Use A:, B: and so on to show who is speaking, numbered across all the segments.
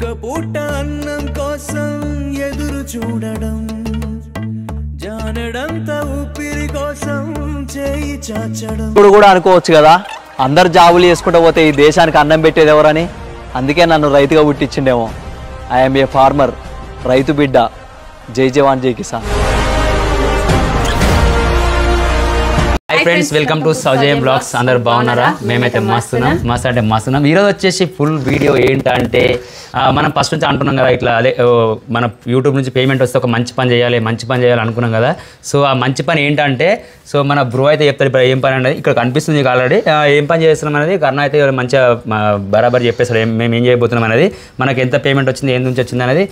A: పూట అన్నం కోసం ఎదురు చూడడం జానడంత ఊపిరి కోసం చేయి చాచడం
B: ఇప్పుడు కూడా అనుకోవచ్చు కదా అందరు జాబులు చేసుకుంటూ పోతే ఈ దేశానికి అన్నం పెట్టేది ఎవరని అందుకే నన్ను రైతుగా పుట్టించిండేమో ఐఎమ్ ఏ ఫార్మర్ రైతు బిడ్డ జై జవాన్ జై కిసాన్
C: hi friends welcome to Saujay blogs अंदर బాగున్నారా మేమైతే మస్తున్నాం ఈ రోజు వచ్చేసి ఫుల్ వీడియో ఏంటంటే మనం ఫస్ట్ నుంచి అంటున్నాం కదా ఇట్లా అదే మన యూట్యూబ్ నుంచి పేమెంట్ వస్తే ఒక మంచి పని చేయాలి అనుకున్నాం కదా సో ఆ మంచి పని ఏంటంటే సో మన బ్రో అయితే చెప్తాడు ఏం పని అనేది ఇక్కడ కనిపిస్తుంది ఆల్రెడీ ఏం పని చేస్తున్నాం అనేది కర్ణ అయితే మంచిగా బరాబర్ చెప్పేస్తాడు మేము ఏం చేయబోతున్నాం అనేది మనకి ఎంత పేమెంట్ వచ్చింది ఏం నుంచి వచ్చింది అనేది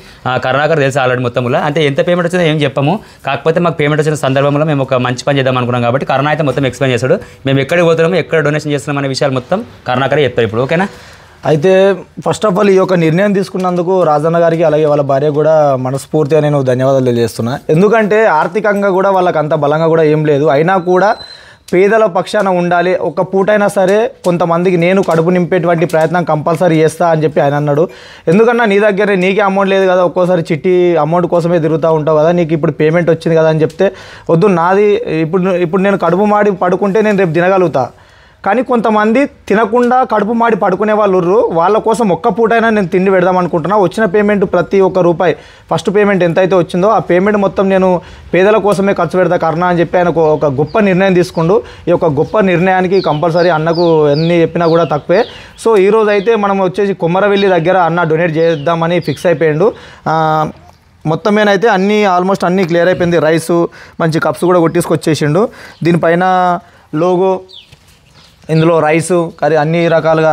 C: కర్ణాకర్ తెలుసు ఆల్రెడీ మొత్తంలో అంటే ఎంత పేమెంట్ వచ్చిందో ఏం చెప్పము కాకపోతే మాకు పేమెంట్ వచ్చిన సందర్భంలో మేము ఒక మంచి పని చేద్దాం అనుకున్నాం కాబట్టి కర్ణ అయితే మొత్తం ఎక్స్ప్లెయిన్ చేస్తాడు మేము ఎక్కడికి పోతున్నాము ఎక్కడ డొనేషన్ చేస్తున్నాం అనే విషయాలు మొత్తం కర్ణాకరే చెప్తారు ఇప్పుడు ఓకేనా
D: అయితే ఫస్ట్ ఆఫ్ ఆల్ ఈ యొక్క నిర్ణయం తీసుకున్నందుకు రాజన్న గారికి అలాగే వాళ్ళ భార్య కూడా మనస్ఫూర్తిగా నేను ధన్యవాదాలు తెలియజేస్తున్నా ఎందుకంటే ఆర్థికంగా కూడా వాళ్ళకి అంత బలంగా కూడా ఏం లేదు అయినా కూడా పేదల పక్షాన ఉండాలి ఒక పూటైనా సరే కొంతమందికి నేను కడుపు నింపేటువంటి ప్రయత్నం కంపల్సరీ చేస్తా అని చెప్పి ఆయన అన్నాడు ఎందుకన్నా నీ దగ్గర నీకే అమౌంట్ లేదు కదా ఒక్కోసారి చిట్టి అమౌంట్ కోసమే తిరుగుతూ ఉంటావు కదా నీకు ఇప్పుడు పేమెంట్ వచ్చింది కదా అని చెప్తే వద్దు నాది ఇప్పుడు నేను కడుపు మాడి పడుకుంటే నేను రేపు తినగలుగుతా కానీ కొంతమంది తినకుండా కడుపు మాడి పడుకునే వాళ్ళు వాళ్ళ కోసం ఒక్క పూటైనా నేను తిండి పెడదాం అనుకుంటున్నా వచ్చిన పేమెంట్ ప్రతి ఒక్క రూపాయి ఫస్ట్ పేమెంట్ ఎంతైతే వచ్చిందో ఆ పేమెంట్ మొత్తం నేను పేదల కోసమే ఖర్చు పెడతా కర్ణ అని చెప్పి ఆయన ఒక గొప్ప నిర్ణయం తీసుకుండు ఈ యొక్క గొప్ప నిర్ణయానికి కంపల్సరీ అన్నకు ఎన్ని చెప్పినా కూడా తక్కువే సో ఈరోజు అయితే మనం వచ్చేసి కొమరవెల్లి దగ్గర అన్న డొనేట్ చేద్దామని ఫిక్స్ అయిపోయిండు మొత్తం మీనైతే అన్నీ ఆల్మోస్ట్ అన్నీ క్లియర్ అయిపోయింది రైసు మంచి కప్స్ కూడా కొట్టేసుకొచ్చేసిండు దీనిపైన లోగో ఇందులో రైసు కర్రీ అన్ని రకాలుగా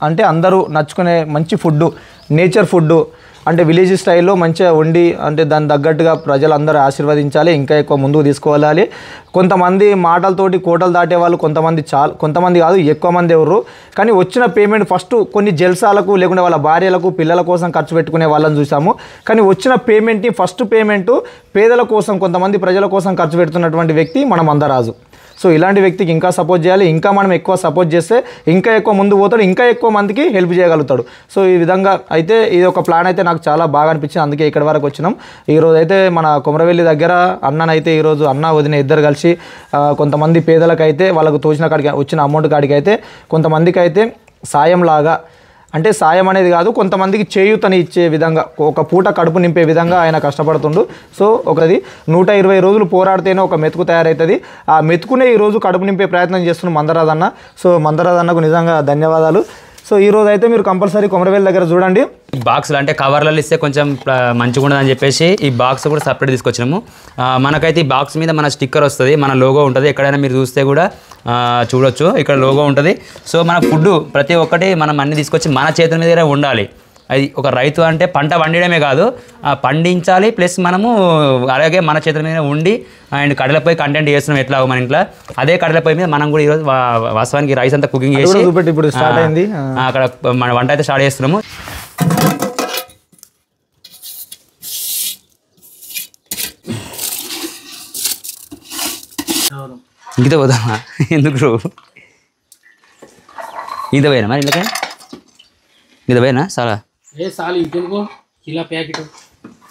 D: అంటే అందరూ నచ్చుకునే మంచి ఫుడ్డు నేచర్ ఫుడ్డు అంటే విలేజ్ స్టైల్లో మంచిగా వండి అంటే దాని తగ్గట్టుగా ప్రజలందరూ ఆశీర్వదించాలి ఇంకా ఎక్కువ ముందుకు తీసుకువెళ్ళాలి కొంతమంది మాటలతోటి కోటలు దాటే వాళ్ళు కొంతమంది కాదు ఎక్కువ మంది ఎవరు కానీ వచ్చిన పేమెంట్ ఫస్ట్ కొన్ని జల్సాలకు లేకుంటే వాళ్ళ భార్యలకు పిల్లల కోసం ఖర్చు పెట్టుకునే వాళ్ళని చూసాము కానీ వచ్చిన పేమెంట్ని ఫస్ట్ పేమెంటు పేదల కోసం కొంతమంది ప్రజల కోసం ఖర్చు పెడుతున్నటువంటి వ్యక్తి మన మందరాజు సో ఇలాంటి వ్యక్తికి ఇంకా సపోర్ట్ చేయాలి ఇంకా మనం ఎక్కువ సపోర్ట్ చేస్తే ఇంకా ఎక్కువ ముందు పోతాడు ఇంకా ఎక్కువ మందికి హెల్ప్ చేయగలుగుతాడు సో ఈ విధంగా అయితే ఇది ఒక ప్లాన్ అయితే నాకు చాలా బాగా అనిపించింది అందుకే ఇక్కడ వరకు వచ్చినాం ఈరోజు అయితే మన కొమరవెల్లి దగ్గర అన్ననైతే ఈరోజు అన్న వదిన ఇద్దరు కలిసి కొంతమంది పేదలకైతే వాళ్ళకు తోచిన కాడికి వచ్చిన అమౌంట్ కాడికి అయితే కొంతమందికి అయితే సాయంలాగా అంటే సాయం అనేది కాదు కొంతమందికి చేయూతని ఇచ్చే విధంగా ఒక పూట కడుపు నింపే విధంగా ఆయన కష్టపడుతుండు సో ఒకది 120 రోజులు పోరాడితేనే ఒక మెతుకు తయారవుతుంది ఆ మెతుకునే ఈరోజు కడుపు నింపే ప్రయత్నం చేస్తున్నాం మందరాజన్న సో మందరాజన్నకు నిజంగా ధన్యవాదాలు సో ఈరోజు అయితే మీరు కంపల్సరీ కొమరవెల్లి దగ్గర చూడండి
C: బాక్స్లు అంటే కవర్లలో ఇస్తే కొంచెం మంచిగా ఉండదని చెప్పేసి ఈ బాక్స్ కూడా సపరేట్ తీసుకొచ్చినాము మనకైతే ఈ బాక్స్ మీద మన స్టిక్కర్ వస్తుంది మన లోగో ఉంటుంది ఎక్కడైనా మీరు చూస్తే కూడా చూడొచ్చు ఇక్కడ లోగో ఉంటుంది సో మన ఫుడ్ ప్రతి ఒక్కటి మనం అన్ని తీసుకొచ్చి మన చేతుల మీదనే ఉండాలి అది ఒక రైతు అంటే పంట పండించడమే కాదు పండించాలి ప్లస్ మనము అలాగే మన చేతుల మీద ఉండి అండ్ కడలపై కంటెంట్ చేస్తున్నాం ఎట్లా మన ఇంట్లో అదే కడలపై మీద మనం కూడా ఈరోజు వాస్తవానికి రైస్ అంతా కుకింగ్ చేసి
D: ఇప్పుడు స్టార్ట్ అయింది
C: అక్కడ మన వంట అయితే స్టార్ట్ చేస్తున్నాము ఇంకితే పోదామా ఎందుకు ఇంత పోయినా మరి ఇంతకే ఇంత పోయినా చాలా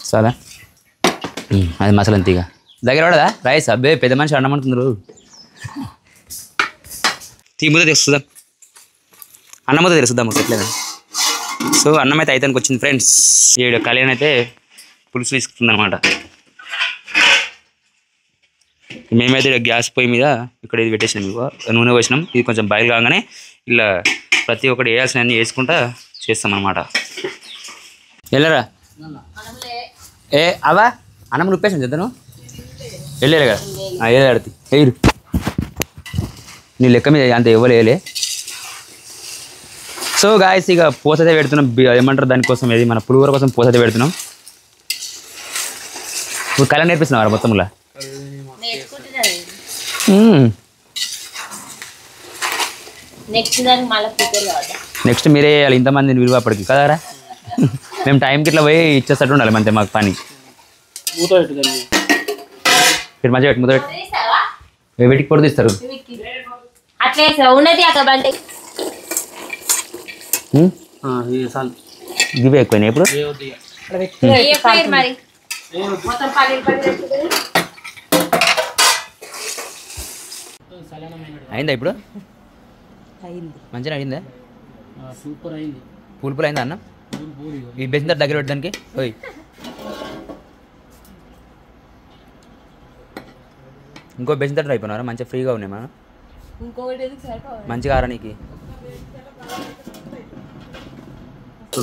C: చాలా అది మసాలా అంతగా దగ్గర పడదా రైస్ అబ్బే పెద్ద మనిషి అన్నమంటున్నారు ముద్ద తెస్తుందాం అన్నం ముద్ద తెరుస్తుందాం ఎట్లేదు సో అన్నం అయితే అయితానికి వచ్చింది ఫ్రెండ్స్ ఈ కళ్యాణ్ అయితే పులుసు తీసుకుంటుంది అనమాట మేమైతే గ్యాస్ పొయ్యి మీద ఇక్కడ ఇది పెట్టేసినాం ఇవ్వ నూనె పోసినాం ఇది కొంచెం బయలు కాగానే ఇలా ప్రతి ఒక్కటి వేయాల్సిన అన్నీ వేసుకుంటా చేస్తాం అనమాట వెళ్ళరా ఏ అవా అన్నం ఉప్పేసాను చెప్తాను వెళ్ళారు కదా వెళ్ళాడుతుంది వేయరు నీ లెక్క మీద అంత ఇవ్వలేలే సో గాయస్ ఇక పోసైతే పెడుతున్నాం ఏమంటారు దానికోసం ఏది మన పులిహోర కోసం పోసైతే పెడుతున్నాం ఇప్పుడు కళ నేర్పిస్తున్నాం మొత్తంలో నెక్స్ట్ మీరే వేయాలి ఇంతమందిని విలువ అప్పటికి కదరా మేము టైంకి ఇట్లా పోయి ఇచ్చేస్తట్టు ఉండాలి అంతే మాకు పని మంచిగా పెట్టి ముద్ద పెట్టి వీటికి పొడి తీస్తారు ఇవే ఎక్కువైనాయి ఇప్పుడు అయిందా ఇప్పుడు మంచిగా అయిందా
E: సూపర్ అయింది
C: పూలు అయిందా అన్న ఈ బెసిన దగ్గర పెట్టడానికి ఓయ్ ఇంకో బెసిన తట్టు అయిపోయినారా మంచిగా ఫ్రీగా ఉన్నాయి మనం మంచిగా ఆరనీకి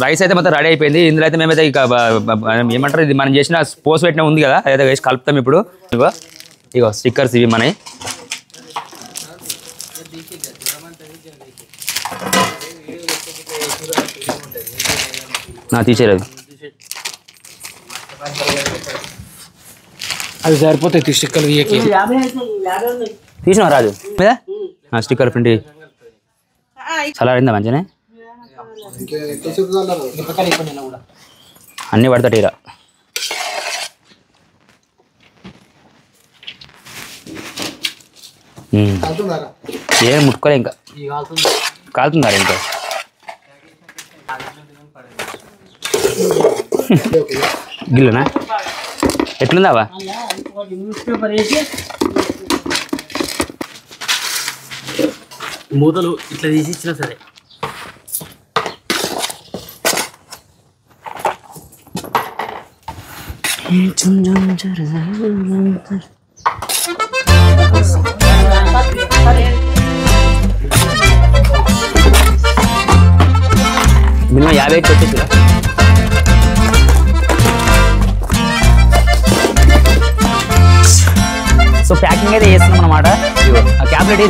C: రైస్ అయితే మొత్తం రెడీ అయిపోయింది ఇందులో అయితే మేమైతే ఇక ఏమంటారు ఇది మనం చేసిన పోస్ట్ పెట్టిన ఉంది కదా అదైతే వేసి కలుపుతాం ఇప్పుడు ఇగో స్టిక్కర్స్ ఇవి మనవి తీసేయలేదు
E: అది సరిపోతాయి స్టిక్కర్లు
C: తీసినావా రాజు మీద స్టిక్కర్ ప్రింట్ చల్లారిందా మంచిగానే అన్నీ పడతాయి ఇరా ఏం ముట్టుకోలే ఇంకా కాలుతుందారా ఇంకా గిల్లనా ఎట్లుందావా
E: మూతలు ఇట్లా తీసి ఇచ్చినా సరే
C: మినిమం 50 వచ్చేసి సో ప్యాకింగ్ అయితే చేస్తున్నాం అనమాట ఆ క్యాబ్లెట్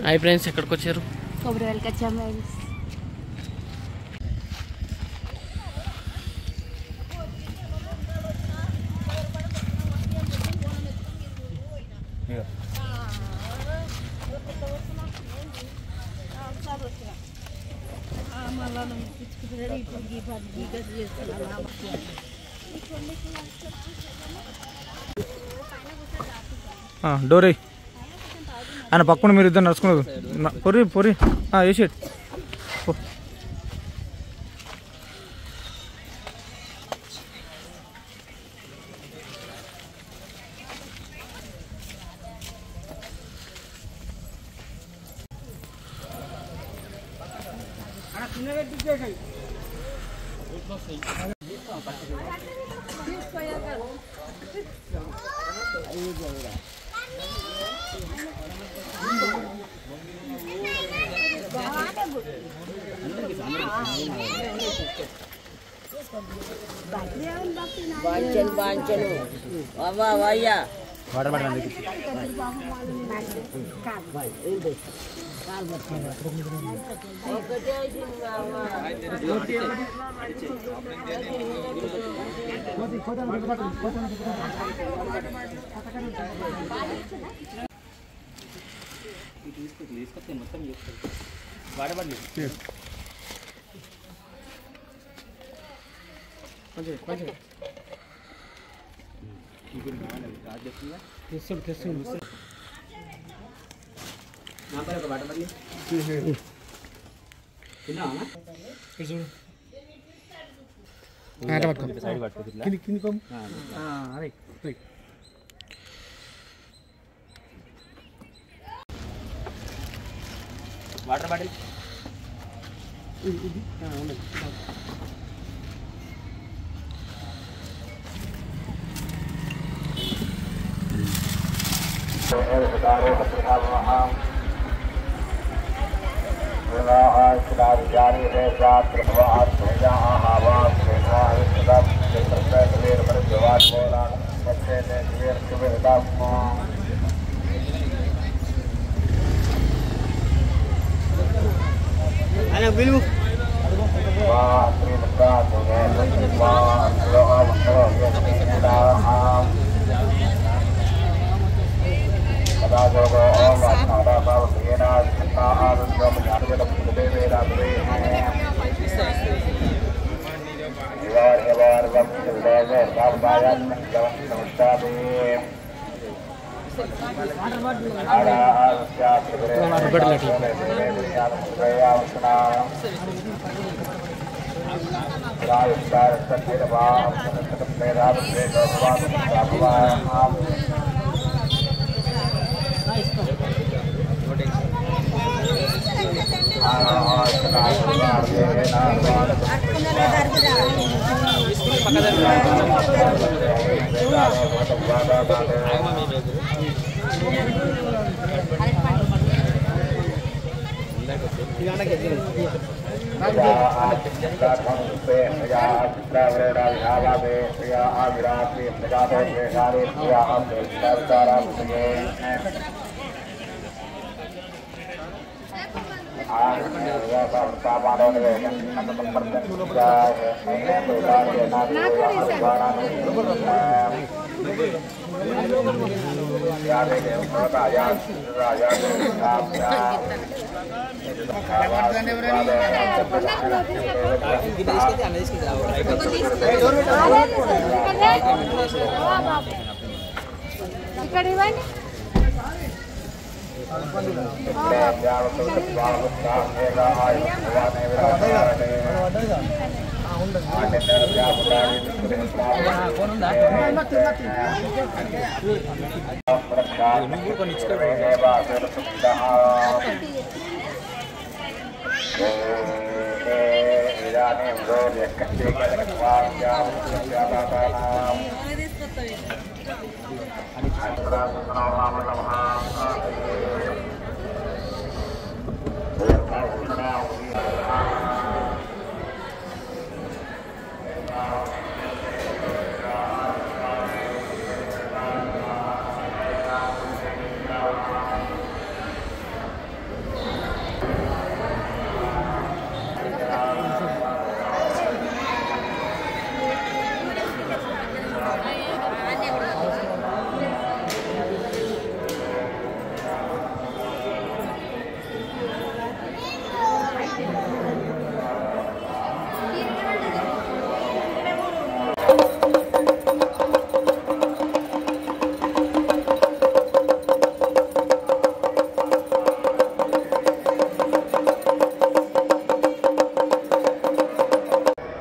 E: హాయ్ ఫ్రెండ్స్ ఎక్కడికి వచ్చారు
F: కొబ్బరివెల్కి వచ్చాము
D: డోరీ ఆయన పక్కన మీరు ఇద్దరు నడుచుకున్నారు పొరి పొరి వేసేట్
C: వాటర్ బాటిల్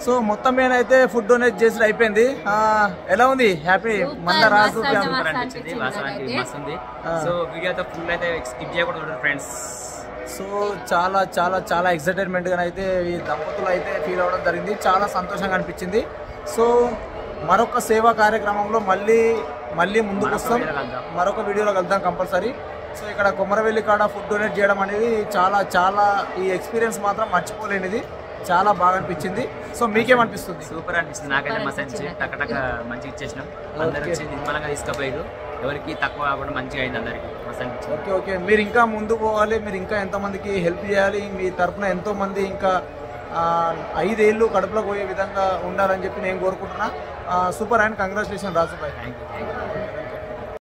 D: సో మొత్తం మీద అయితే ఫుడ్ డొనేట్ చేసి అయిపోయింది. ఎలా ఉంది? హ్యాపీ మన రాజు
C: సో వీడియో అయితే ఫుల్ అయితే స్కిప్ చేయకూడదు ఫ్రెండ్స్.
D: సో చాలా చాలా చాలా ఎక్సైటెడ్మెంట్గా అయితే ఈ దంపతులు అయితే ఫీల్ అవ్వడం జరిగింది. చాలా సంతోషంగా అనిపించింది. సో మరొక సేవా కార్యక్రమంలో మళ్ళీ ముందుకు వస్తాం, మరొక వీడియోలో కలుద్దాం కంపల్సరీ. సో ఇక్కడ కొమరవెల్లి కాడ ఫుడ్ డొనేట్ చేయడం అనేది చాలా చాలా ఈ ఎక్స్పీరియన్స్ మాత్రం మర్చిపోలేనిది. చాలా బాగా అనిపించింది. సో మీకేమనిపిస్తుంది?
C: సూపర్ అనిపిస్తుంది. నాకైతే మస్తు అనిపించింది. టక్క మంచిగా ఇచ్చేసినాం. అందరూ వచ్చి నిమ్మలంగా తీసుకుపోయారు. ఎవరికి తక్కువ కాకుండా మంచిగా అయింది అందరికి. మస్తు అనిపించింది.
D: ఓకే మీరు ఇంకా ముందు పోవాలి, మీరు ఇంకా ఎంతమందికి హెల్ప్ చేయాలి, మీ తరఫున ఎంతోమంది ఇంకా 5 ఏళ్ళు కడుపులో పోయే విధంగా ఉండాలని చెప్పి నేను కోరుకుంటున్నా. Super and congratulation Raju Bhai.
C: Thank you.